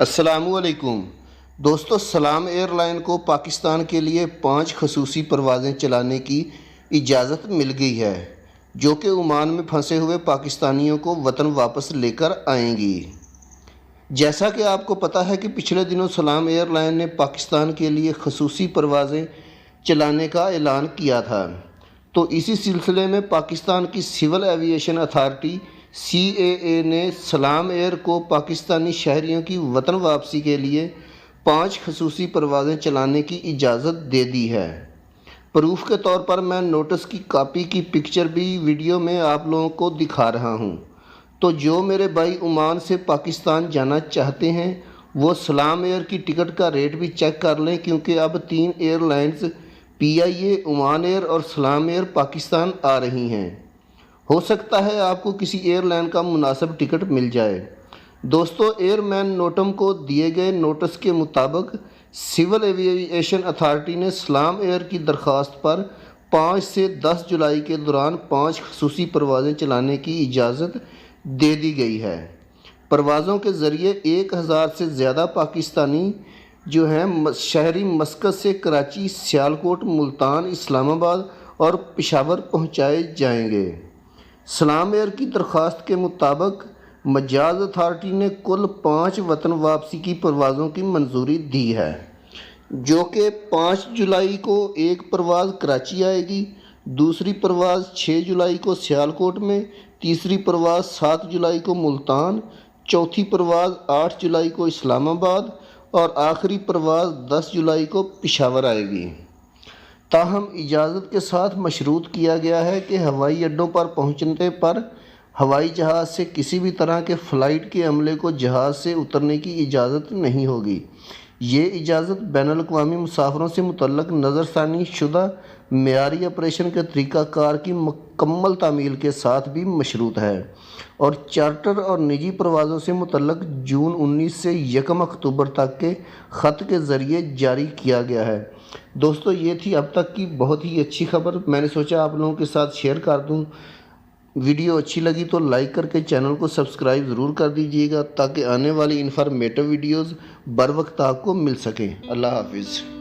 السلام علیکم دوستو، سلام ایئر لائن کو پاکستان کے لیے 5 خصوصی پروازیں چلانے کی اجازت مل گئی ہے، جو کہ عمان میں پھنسے ہوئے پاکستانیوں کو وطن واپس لے کر آئیں گی۔ جیسا کہ آپ کو پتہ ہے کہ پچھلے دنوں سلام ایئر لائن نے پاکستان کے لیے خصوصی پروازیں چلانے کا اعلان کیا تھا، تو اسی سلسلے میں پاکستان کی سول ایوییشن اتھارٹی CAA نے سلام ایئر کو پاکستانی شہریوں کی وطن واپسی کے لیے 5 خصوصی پروازیں چلانے کی اجازت دے دی ہے۔ پروف کے طور پر میں نوٹس کی کاپی کی پکچر بھی ویڈیو میں آپ لوگوں کو دکھا رہا ہوں، تو جو میرے بھائی عمان سے پاکستان جانا چاہتے ہیں وہ سلام ایئر کی ٹکٹ کا ریٹ بھی چیک کر لیں، کیونکہ اب 3 air lines PIA، Oman air اور سلام ایئر پاکستان آ رہی ہیں۔ ہو سکتا ہے آپ کو کسی ایئر لائن کا مناسب ٹکٹ مل جائے۔ دوستو، ایئر مین نوٹم کو دیے گئے نوٹس کے مطابق سول ایوییشن اتھارٹی نے سلام ایئر کی درخواست پر 5 سے 10 جولائی کے دوران 5 خصوصی پروازیں چلانے کی اجازت دے دی گئی ہے۔ پروازوں کے ذریعے 1000 سے زیادہ پاکستانی جو ہیں شہری مسقط سے کراچی، سیالکوٹ، ملتان، اسلام آباد اور پشاور پہنچائے جائیں گے۔ سلام ایئر کی درخواست کے مطابق مجاز اتھارٹی نے کل 5 وطن واپسی کی پروازوں کی منظوری دی ہے، جو کہ 5 جولائی کو ایک پرواز کراچی آئے گی، دوسری پرواز 6 جولائی کو سیالکوٹ میں، تیسری پرواز 7 جولائی کو ملتان، چوتھی پرواز 8 جولائی کو اسلام آباد اور آخری پرواز 10 جولائی کو پشاور آئے گی۔ تاہم اجازت کے ساتھ مشروط کیا گیا ہے کہ ہوائی اڈوں پر پہنچنے پر ہوائی جہاز سے کسی بھی طرح کے فلائٹ کے عملے کو جہاز سے اترنے کی اجازت نہیں ہوگی۔ یہ اجازت بین الاقوامی مسافروں سے متعلق نظر ثانی شدہ معیاری آپریشن کے طریقہ کار کی مکمل تعمیل کے ساتھ بھی مشروط ہے، اور چارٹر اور نجی پروازوں سے متعلق جون 19 سے 1 اکتوبر تک کے خط کے ذریعے جاری کیا گیا ہے۔ دوستو، یہ تھی اب تک کی بہت ہی اچھی خبر، میں نے سوچا آپ لوگوں کے ساتھ شیئر کر دوں۔ ویڈیو اچھی لگی تو لائک کر کے چینل کو سبسکرائب ضرور کر دیجیے گا، تاکہ آنے والی انفارمیٹو ویڈیوز بر وقت آپ کو مل سکیں۔ اللہ حافظ۔